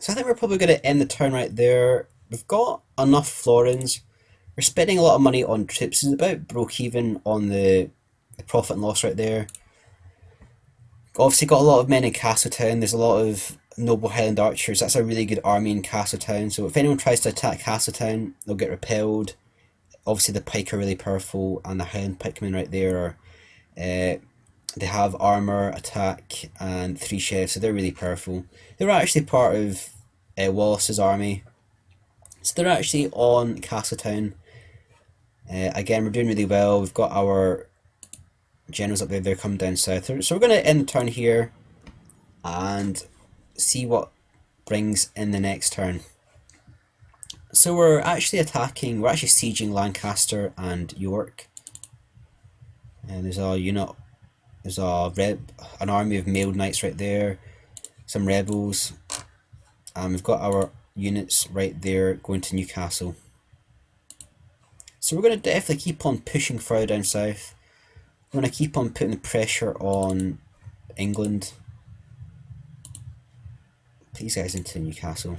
So I think we're probably going to end the turn right there. We've got enough florins. We're spending a lot of money on troops. It's about broke even on the profit and loss right there. Obviously got a lot of men in Castletown. There's a lot of noble Highland archers. That's a really good army in Castletown. So if anyone tries to attack Castletown, they'll get repelled. Obviously the pike are really powerful, and the Highland pikemen right there are they have armor, attack, and three chefs, so they're really powerful. They were actually part of Wallace's army, so they're actually on Castletown. Again, we're doing really well. We've got our generals up there. They're coming down south, so we're going to end the turn here and see what brings in the next turn. So we're actually sieging Lancaster and York. And there's a unit, an army of mailed knights right there, some rebels, and we've got our units right there going to Newcastle. So we're going to definitely keep on pushing further down south. We're going to keep on putting the pressure on England. Put these guys into Newcastle.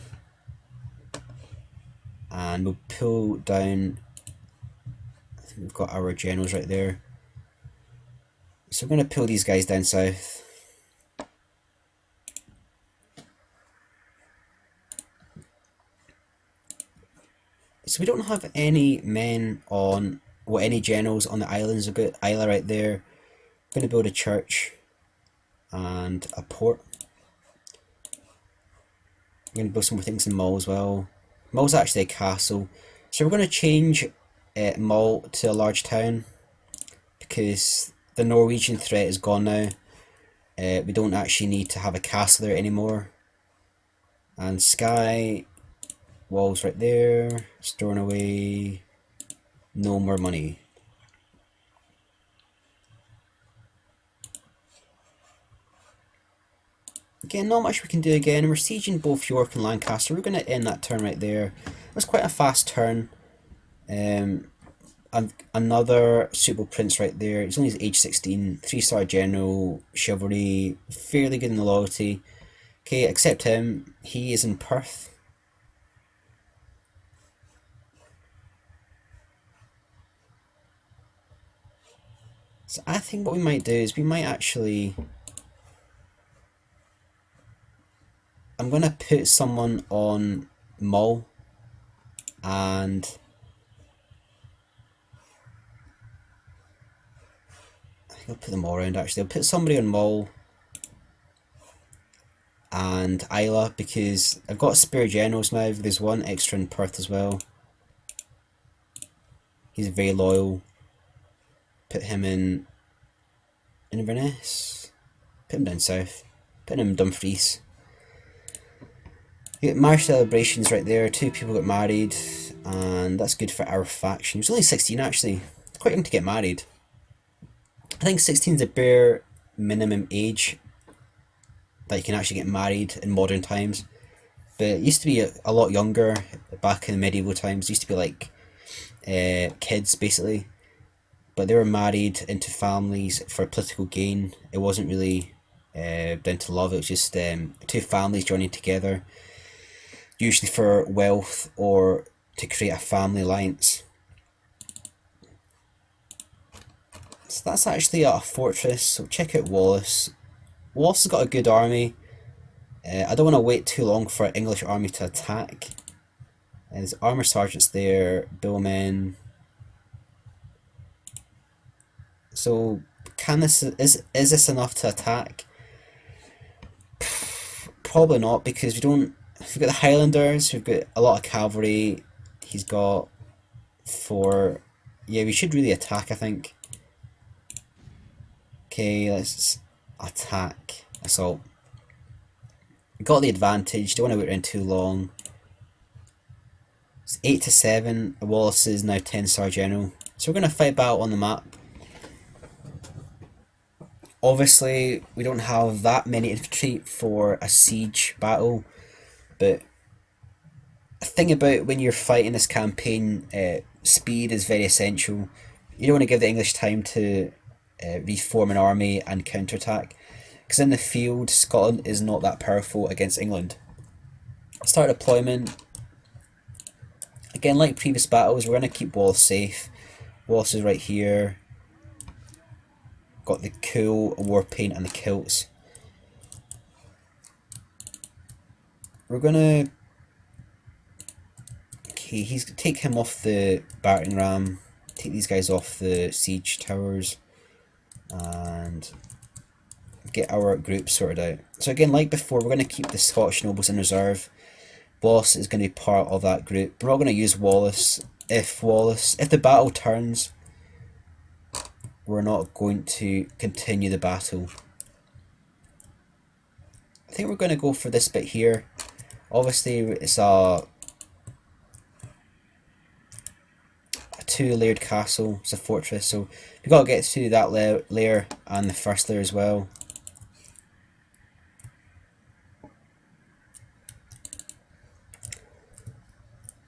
And we'll pull down, I think we've got our generals right there. So we're going to pull these guys down south. So we don't have any men on, or any generals on the islands. We've got Isla right there. We're going to build a church and a port. We're going to build some more things in Mull as well. Mull's actually a castle. So we're going to change Mull to a large town because the Norwegian threat is gone now. We don't actually need to have a castle there anymore. And Skye, walls right there, storing away, no more money. Again, not much we can do again. We're sieging both York and Lancaster. We're going to end that turn right there. It was quite a fast turn. And another suitable prince right there. He's only age 16, 3-star general, chivalry, fairly good in the loyalty. Okay, accept him. He is in Perth. So I think what we might do is we might actually... I'm going to put someone on Mull and I think I'll put them all around actually. I'll put somebody on Mull and Isla because I've got spare generals now. There's one extra in Perth as well. He's very loyal. Put him in Inverness. Put him down south. Put him in Dumfries. You get marriage celebrations right there. 2 people got married, and that's good for our faction. He was only 16 actually. Quite young to get married. I think 16 is a bare minimum age that you can actually get married in modern times. But it used to be a lot younger back in the medieval times. It used to be like kids basically. But they were married into families for political gain. It wasn't really down to love. It was just 2 families joining together, usually for wealth or to create a family alliance. So that's actually a fortress. So check out Wallace. Wallace has got a good army. I don't want to wait too long for an English army to attack. There's armour sergeants there, billmen. So can is this enough to attack? Probably not, because we've got the Highlanders, we've got a lot of cavalry. He's got 4. Yeah, we should really attack, I think. Okay, let's attack. Assault. We got the advantage, don't want to wait around too long. It's 8-7. Wallace is now 10-star general. So we're going to fight battle on the map. Obviously, we don't have that many infantry for a siege battle, but the thing about when you're fighting this campaign, speed is very essential. You don't want to give the English time to reform an army and counterattack, because in the field, Scotland is not that powerful against England. Start deployment. Again, like previous battles, we're going to keep Wallace safe. Wallace is right here. Got the cool war paint and the kilts. We're going to... Okay, take him off the battering ram. Take these guys off the siege towers. And get our group sorted out. So again, like before, we're going to keep the Scottish nobles in reserve. Wallace is going to be part of that group. We're not going to use Wallace. If the battle turns, we're not going to continue the battle. I think we're going to go for this bit here. Obviously, it's a two-layered castle. It's a fortress, so we've got to get to that layer and the first layer as well.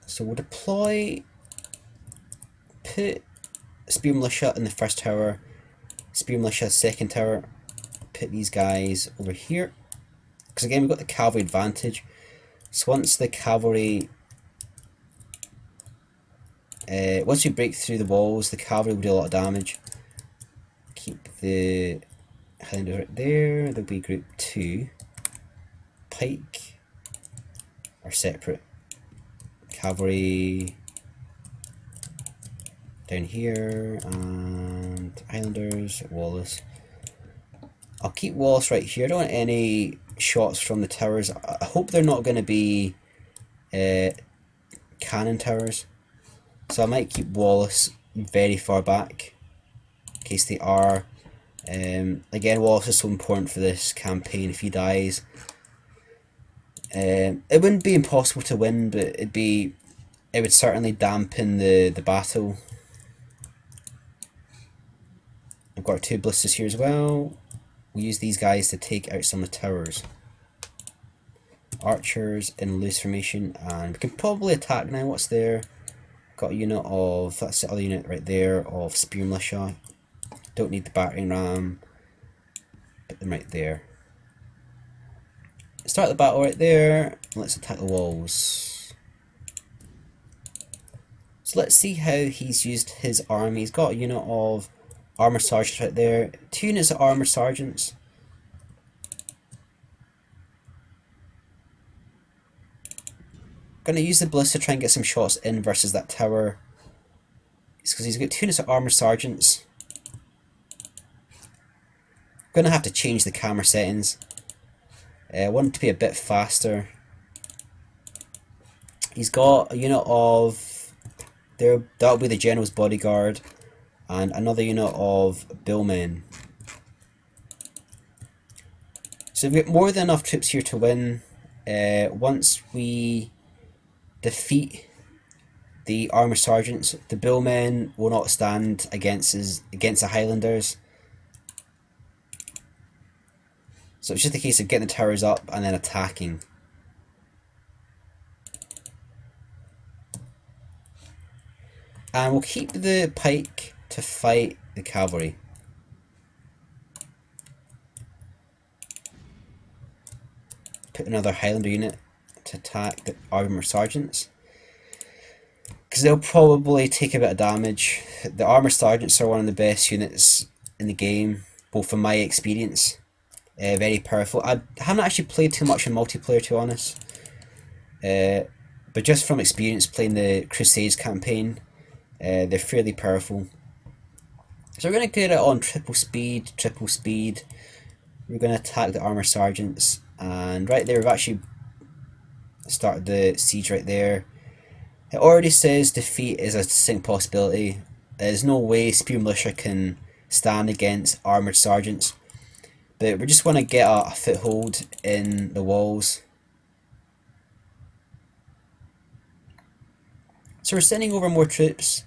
So we'll deploy, put Spear Militia in the first tower, Spear Militia second tower, put these guys over here. Because again, we've got the cavalry advantage. So once the cavalry, once you break through the walls, the cavalry will do a lot of damage. Keep the Highlanders right there. There'll be group 2. Pike are separate. Cavalry down here, and Highlanders, Wallace. I'll keep Wallace right here. I don't want any shots from the towers. I hope they're not going to be cannon towers. So I might keep Wallace very far back in case they are. Again, Wallace is so important for this campaign. If he dies, it wouldn't be impossible to win, but it would certainly dampen the battle. I've got our 2 ballistas here as well. We'll use these guys to take out some of the towers. Archers in loose formation, and we can probably attack now. What's there? Got a unit of, that's the other unit right there, of Spear Militia. Don't need the battering ram. Put them right there. Start the battle right there. Let's attack the walls. So let's see how he's used his army. He's got a unit of armor sergeants right there. 2 units of armor sergeants. Gonna use the ballista to try and get some shots in versus that tower. It's because he's got 2 units of armor sergeants. Gonna have to change the camera settings. I want it to be a bit faster. He's got a unit of that'll be the general's bodyguard, and another unit of billmen. So we've got more than enough troops here to win. Once we defeat the armor sergeants, the billmen will not stand against the Highlanders. So it's just a case of getting the towers up and then attacking. And we'll keep the pike to fight the cavalry. Put another Highlander unit to attack the armor sergeants, because they'll probably take a bit of damage. The armor sergeants are one of the best units in the game, both from my experience. Very powerful. I haven't actually played too much in multiplayer, to be honest, but just from experience playing the Crusades campaign, they're fairly powerful. So we're going to get it on triple speed. We're going to attack the armor sergeants, and right there we've actually started the siege right there. It already says defeat is a distinct possibility. There's no way Spear Militia can stand against armoured sergeants, but we just want to get a foothold in the walls. So we're sending over more troops.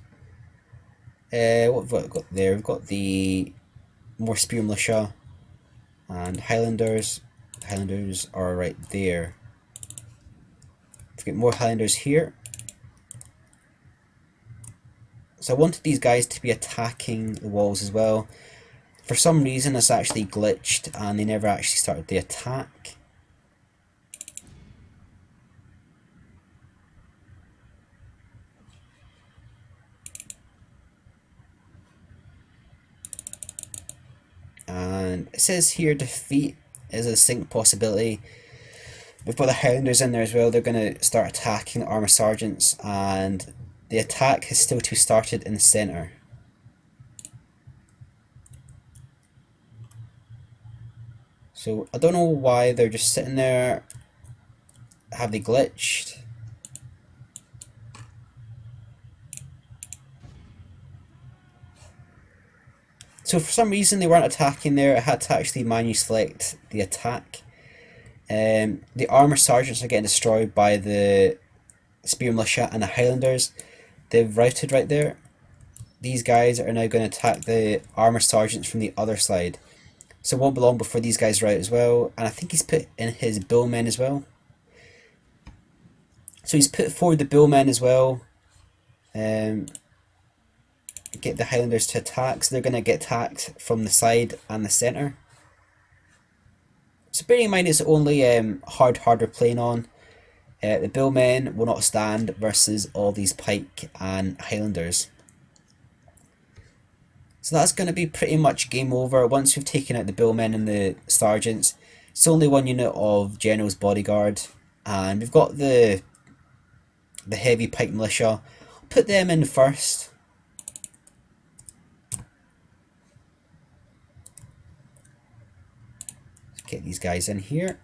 What have we got there? We've got the more Spear Militia and Highlanders. Highlanders are right there. We've got more Highlanders here. So I wanted these guys to be attacking the walls as well. For some reason it's actually glitched and they never actually started the attack. And it says here defeat is a distinct possibility. We've got the Highlanders in there as well. They're going to start attacking the armor sergeants, and the attack has still to be started in the centre. So I don't know why they're just sitting there. Have they glitched? So for some reason they weren't attacking there. I had to actually manually select the attack. The armor sergeants are getting destroyed by the spear militia and the Highlanders. They've routed right there. These guys are now going to attack the armor sergeants from the other side. So it won't be long before these guys rout as well. And I think he's put in his billmen as well. So he's put forward the billmen as well. Get the Highlanders to attack. So they're going to get attacked from the side and the centre. So bearing in mind it's only harder playing on. The billmen will not stand versus all these pike and Highlanders. So that's going to be pretty much game over once we've taken out the billmen and the sergeants. It's only one unit of General's bodyguard, and we've got the heavy pike militia. Put them in first. Get these guys in here.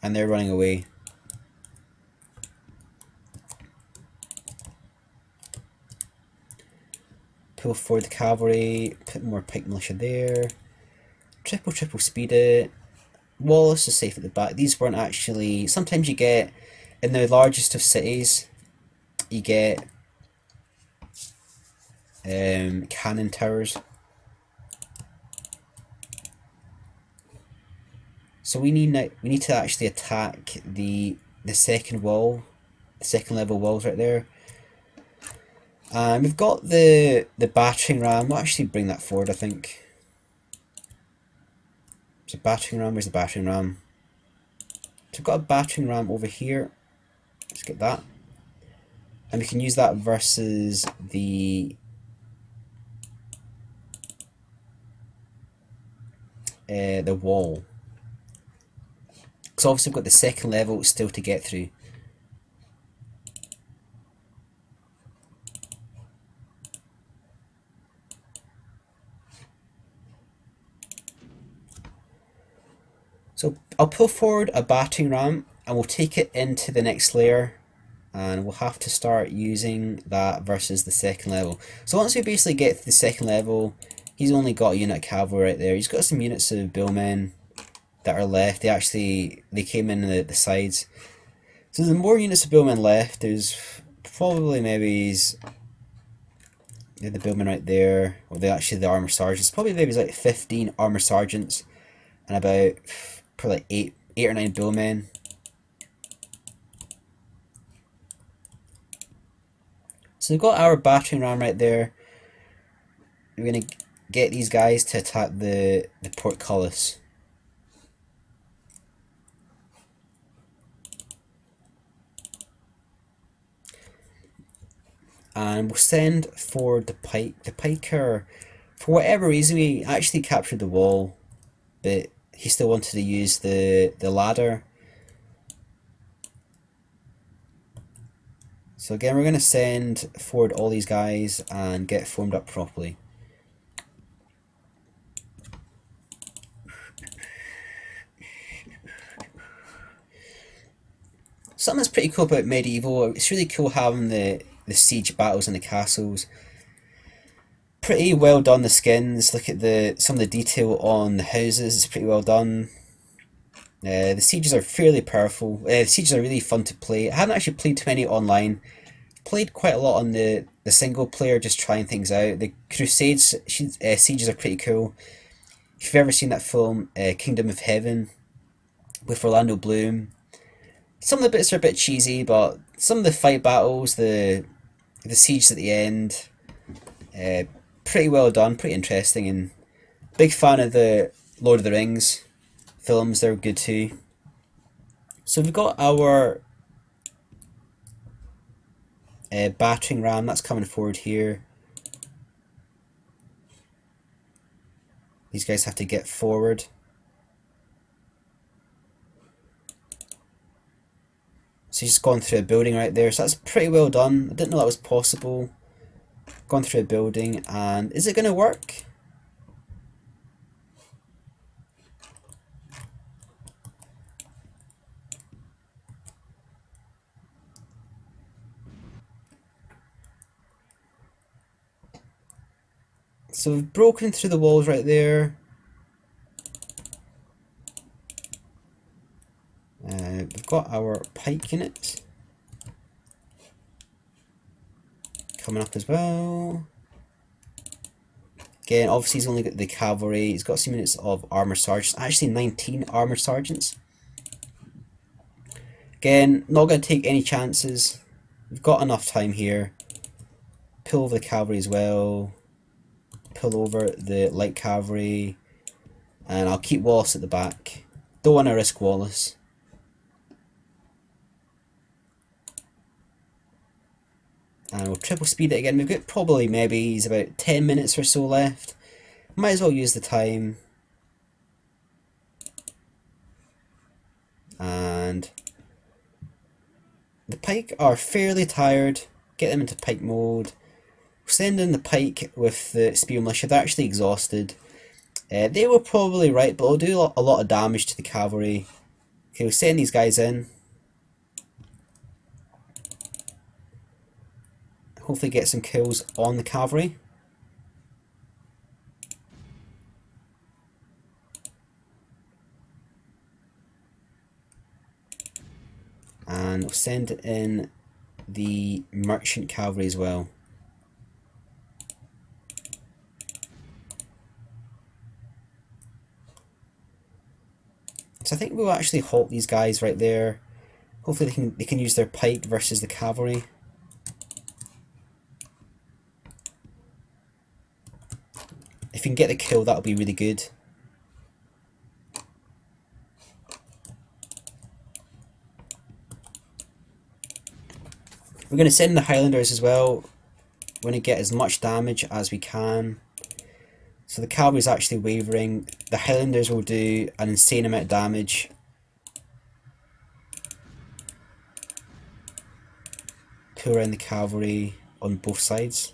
And they're running away. Pull forward the cavalry, put more pike militia there. Triple speed it. Wallace is safe at the back. These weren't actually... Sometimes you get, in the largest of cities, you get cannon towers. So we need to actually attack the second wall, the second level walls right there. And we've got the battering ram. We'll actually bring that forward, I think. There's a battering ram. Where's the battering ram? So we've got a battering ram over here. Let's get that. And we can use that versus the wall. Because obviously we've got the second level still to get through. So I'll pull forward a battering ram and we'll take it into the next layer, and we'll have to start using that versus the second level. So once we basically get to the second level, he's only got a unit of cavalry right there. He's got some units of billmen that are left. They came in the sides. So the more units of billmen left, there's probably maybe the billmen right there, or the armor sergeants. Probably maybe like 15 armor sergeants and about probably eight or 9 billmen. So we've got our battering ram right there. We're gonna get these guys to attack the portcullis. And we'll send for the pike. The piker, for whatever reason, we actually captured the wall, but he still wanted to use the ladder. So again, we're going to send forward all these guys and get formed up properly. Something that's pretty cool about medieval, it's really cool having the siege battles in the castles. Pretty well done, the skins. Look at some of the detail on the houses, it's pretty well done. The sieges are fairly powerful. The sieges are really fun to play. I haven't actually played too many online. Played quite a lot on the single player, just trying things out. The Crusades sieges are pretty cool. If you've ever seen that film, Kingdom of Heaven, with Orlando Bloom, some of the bits are a bit cheesy, but some of the fight battles, the siege at the end, pretty well done, pretty interesting, and big fan of the Lord of the Rings films. They're good too. So we've got our battering ram that's coming forward here. These guys have to get forward. So he's just gone through a building right there, so that's pretty well done. I didn't know that was possible. Gone through a building, and is it going to work? So we've broken through the walls right there. We've got our pike unit coming up as well. Again, obviously he's only got the cavalry. He's got some units of armor sergeants. Actually 19 armor sergeants. Again, not going to take any chances. We've got enough time here. Pull over the cavalry as well. Pull over the light cavalry. And I'll keep Wallace at the back. Don't want to risk Wallace. And we'll triple speed it again. We've got probably maybe about 10 minutes or so left. Might as well use the time. And the pike are fairly tired. Get them into pike mode. Send in the pike with the spear militia. They're actually exhausted. They were probably right, but they'll do a lot of damage to the cavalry. Okay, we'll send these guys in. Hopefully get some kills on the cavalry. And we'll send in the merchant cavalry as well. So I think we'll actually halt these guys right there. Hopefully they can use their pike versus the cavalry. If you can get the kill, that'll be really good. We're going to send the Highlanders as well. We're going to get as much damage as we can. So the cavalry is actually wavering. The Highlanders will do an insane amount of damage. Pull around the cavalry on both sides.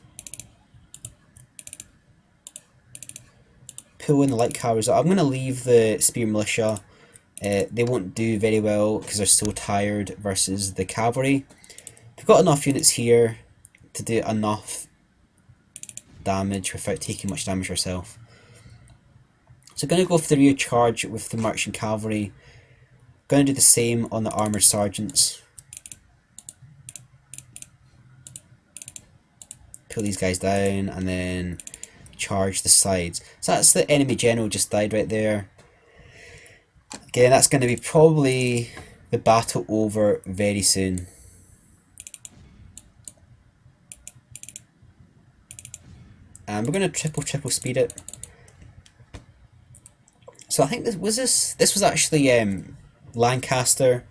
Pull in the light cavalry. So I'm going to leave the spear militia. They won't do very well because they're so tired versus the cavalry. We've got enough units here to do enough damage without taking much damage yourself. So going to go for the rear charge with the merchant cavalry. Going to do the same on the armoured sergeants. Pull these guys down and then charge the sides. So that's the enemy general just died right there. Again, that's going to be probably the battle over very soon. And we're going to triple speed it. So I think this was actually Lancaster.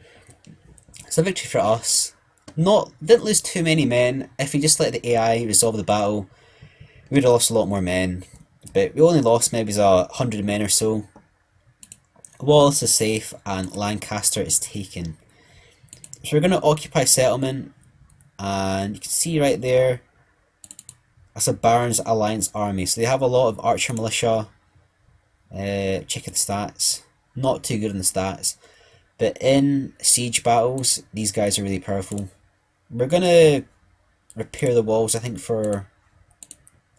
It's a victory for us. Didn't lose too many men. If we just let the AI resolve the battle, we would have lost a lot more men. But we only lost maybe 100 men or so. Wallace is safe and Lancaster is taken. So we're going to occupy settlement, and you can see right there, that's a Barons Alliance army. So they have a lot of archer militia. Check out the stats. Not too good in the stats. But in siege battles, these guys are really powerful. We're going to repair the walls, I think, for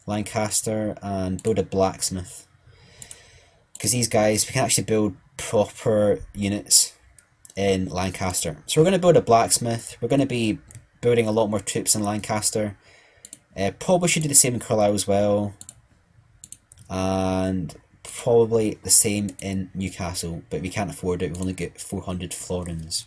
Lancaster and build a blacksmith. Because these guys, we can actually build proper units in Lancaster. So we're going to build a blacksmith. We're going to be building a lot more troops in Lancaster. Probably should do the same in Carlisle as well. And probably the same in Newcastle. But we can't afford it. We've only got 400 florins.